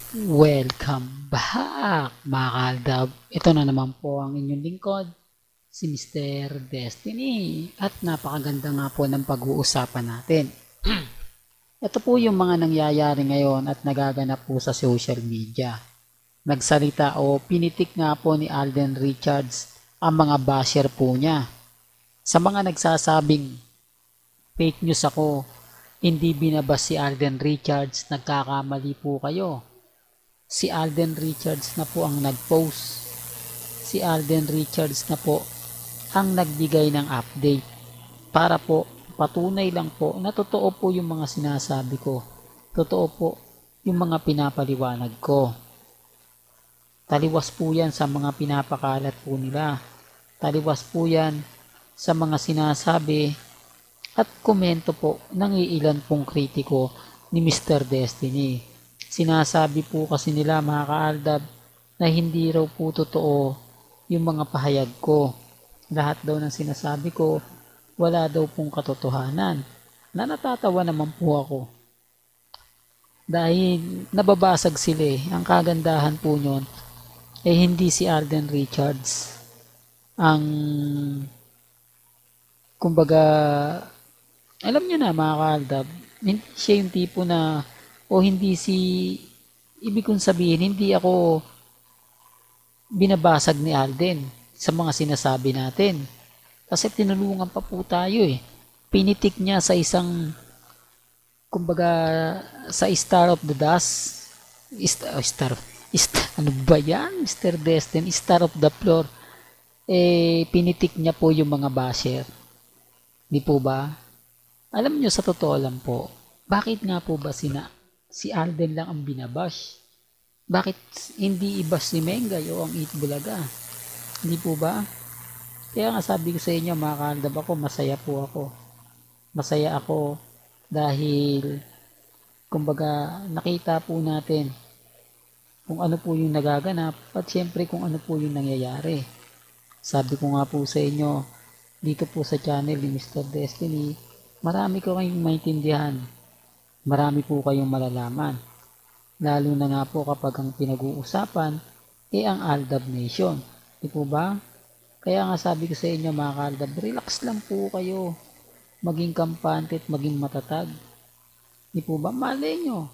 Welcome back mga kaldab. Ito na naman po ang inyong lingkod, si Mr. Destiny. At napakaganda nga po ng pag-uusapan natin. Ito po yung mga nangyayari ngayon at nagaganap po sa social media. Nagsalita o pinitik nga po ni Alden Richards ang mga basher po niya. Sa mga nagsasabing fake news ako, hindi binabas si Alden Richards, nagkakamali po kayo. Si Alden Richards na po ang nag-post. Si Alden Richards na po ang nagbigay ng update para po patunay lang po na totoo po yung mga sinasabi ko. Totoo po yung mga pinapaliwanag ko. Taliwas po yan sa mga pinapakalat po nila. Taliwas po yan sa mga sinasabi at komento po ng iilan pong kritiko ni Mr. Destiny. Sinasabi po kasi nila mga kaaldab na hindi raw po totoo yung mga pahayag ko. Lahat daw ng sinasabi ko, wala daw pong katotohanan. Na natatawa naman po ako. Dahil nababasag sila eh. Ang kagandahan po nyon eh hindi si Alden Richards ang kumbaga alam nyo na mga kaaldab, hindi siya yung tipo na o hindi si ibig kong sabihin hindi ako binabasag ni Alden sa mga sinasabi natin kasi tinulungan pa po tayo eh, pinitik niya sa isang kumbaga sa Star of the Dust ano ba yan Mr. Destin, Star of the Floor eh pinitik niya po yung mga basher, di po ba? Alam nyo sa totoo lang po, bakit nga po ba si Alden lang ang binabash? Bakit hindi i-bash si Mengay o ang Itbulaga? Hindi po ba? Kaya nga sabi ko sa inyo mga kaaldab ako, masaya po ako. Masaya ako dahil kumbaga nakita po natin kung ano po yung nagaganap at syempre kung ano po yung nangyayari. Sabi ko nga po sa inyo, dito po sa channel ni Mr. Destiny, marami ko kayong maintindihan. Marami po kayong malalaman. Lalo na nga po kapag ang pinag-uusapan ay ang Aldab Nation. Di po ba? Kaya nga sabi ko sa inyo mga Aldab, relax lang po kayo. Maging kampante at maging matatag. Di po ba? Malay nyo.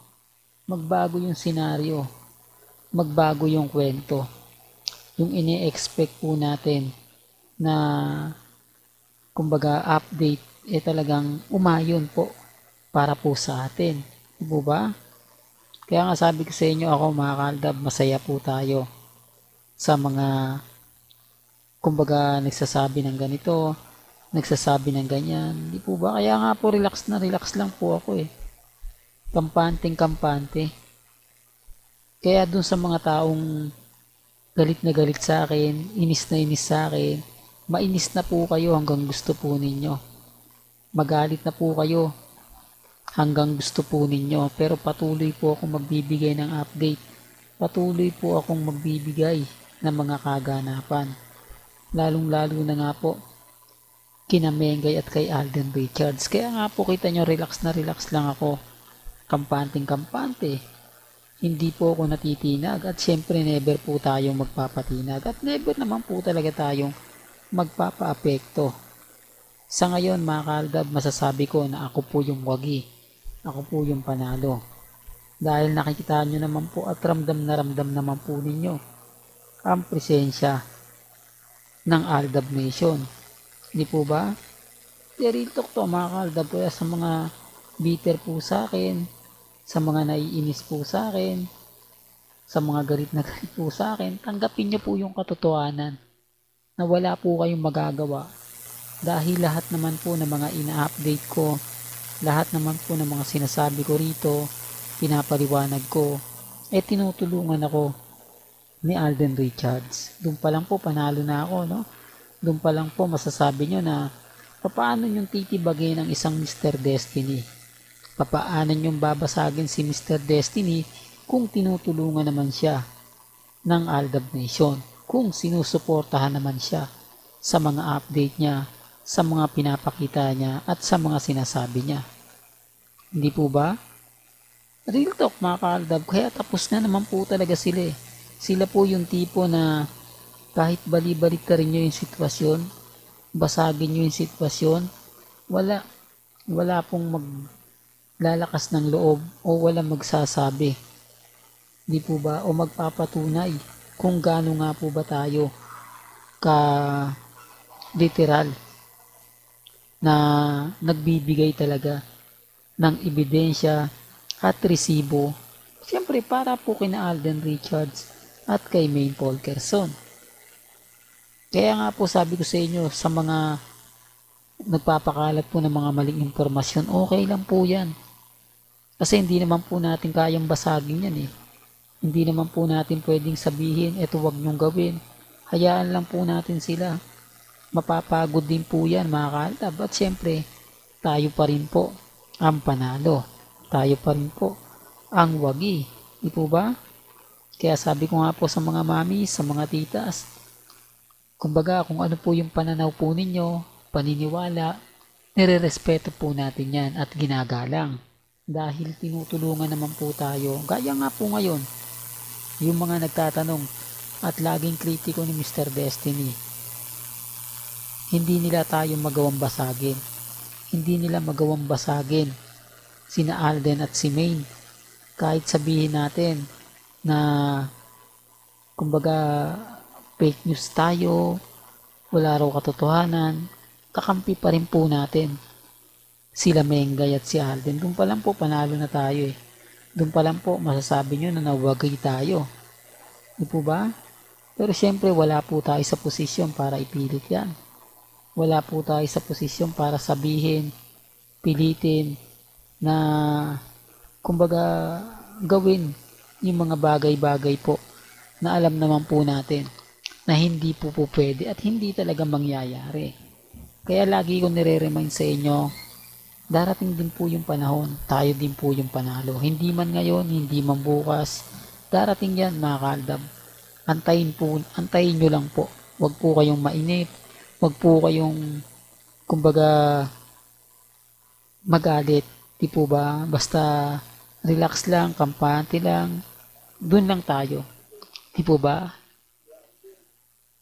Magbago yung senaryo. Magbago yung kwento. Yung ini-expect po natin na kumbaga update eh talagang umayon po para po sa atin. Di po ba? Kaya nga sabi ko sa inyo ako mga kaaldab, masaya po tayo sa mga kumbaga nagsasabi ng ganito, nagsasabi ng ganyan. Di po ba? Kaya nga po relax na relax lang po ako eh. Kampanteng kampante. Kaya dun sa mga taong galit na galit sa akin, inis na inis sa akin, mainis na po kayo hanggang gusto po ninyo. Magalit na po kayo hanggang gusto po ninyo, pero patuloy po akong magbibigay ng update. Patuloy po akong magbibigay ng mga kaganapan. Lalong-lalo na nga po kina Mengay at kay Alden Richards. Kaya nga po kita nyo relax na relax lang ako. Kampanteng kampante. Hindi po ako natitinag at syempre never po tayong magpapatinag at never naman po talaga tayong magpapaapekto. Sa ngayon mga kaaldab, masasabi ko na ako po yung wagi. Ako po yung panalo. Dahil nakikita nyo naman po at ramdam naman po ninyo ang presensya ng Aldab Nation. Hindi po ba? Real talk to mga kaaldab, kaya sa mga bitter po sa akin, sa mga naiinis po sa akin, sa mga galit na galit po sa akin, tanggapin nyo po yung katotohanan na wala po kayong magagawa. Dahil lahat naman po ng mga ina-update ko, lahat naman po ng mga sinasabi ko rito, pinapaliwanag ko, eh tinutulungan ako ni Alden Richards. Doon pa lang po panalo na ako, no? Doon pa lang po masasabi nyo na paano yung titibagin ng isang Mr. Destiny? Paano yung babasagin si Mr. Destiny kung tinutulungan naman siya ng Aldab Nation? Kung sinusuportahan naman siya sa mga update niya, sa mga pinapakita niya at sa mga sinasabi niya. Hindi po ba? Real talk mga kaaldab, kaya tapos na naman po talaga sila eh. Sila po yung tipo na kahit bali-balik ka rin nyo yung sitwasyon, basagin nyo yung sitwasyon, wala, wala pong maglalakas ng loob o wala magsasabi. Di po ba? O magpapatunay kung gaano nga po ba tayo ka literal na nagbibigay talaga ng ebidensya at resibo. Siyempre para po kina Alden Richards at kay Maine Polkerson. Kaya nga po sabi ko sa inyo, sa mga nagpapakalat po ng mga maling impormasyon, okay lang po yan. Kasi hindi naman po natin kayang basagin yan eh. Hindi naman po natin pwedeng sabihin, eto wag nyong gawin. Hayaan lang po natin sila. Mapapagod din po yan mga kaaldab. At syempre, tayo pa rin po ang panalo. Tayo pa rin po ang wagi. Di po ba? Kaya sabi ko nga po sa mga mami, sa mga titas, kumbaga kung ano po yung pananaw po ninyo, paniniwala, nire-respeto po natin yan at ginagalang. Dahil tinutulungan naman po tayo. Gaya nga po ngayon, yung mga nagtatanong at laging kritiko ni Mr. Destiny, hindi nila tayo magawang basagin. Hindi nila magawang basagin sina Alden at si Maine. Kahit sabihin natin na kumbaga fake news tayo, wala raw katotohanan, kakampi pa rin po natin sila Mengay at si Alden. Doon pa lang po panalo na tayo eh. Doon pa lang po masasabi nyo na nawagay tayo. Di po ba? Pero syempre wala po tayo sa posisyon para ipilit yan. Wala po tayo sa posisyon para sabihin, pilitin na kumbaga gawin yung mga bagay-bagay po na alam naman po natin na hindi po pwede at hindi talaga mangyayari. Kaya lagi ko nire-remind sa inyo, darating din po yung panahon, tayo din po yung panalo. Hindi man ngayon, hindi man bukas, darating yan mga kaaldab. Antayin nyo lang po. Huwag po kayong mainip, huwag po kayong kumbaga magalit. Di po ba? Basta relax lang, kampante lang, dun lang tayo. Di po ba?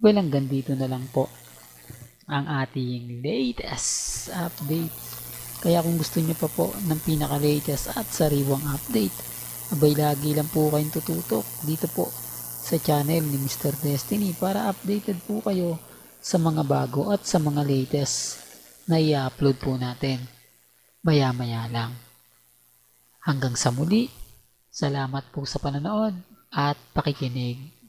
Well, hanggang dito na lang po ang ating latest update. Kaya kung gusto nyo pa po ng pinaka-latest at sariwang update, abay lagi lang po kayong tututok dito po sa channel ni Mr. Destiny para updated po kayo sa mga bago at sa mga latest na i-upload po natin. Maya-maya lang. Hanggang sa muli, salamat po sa panonood at pakikinig.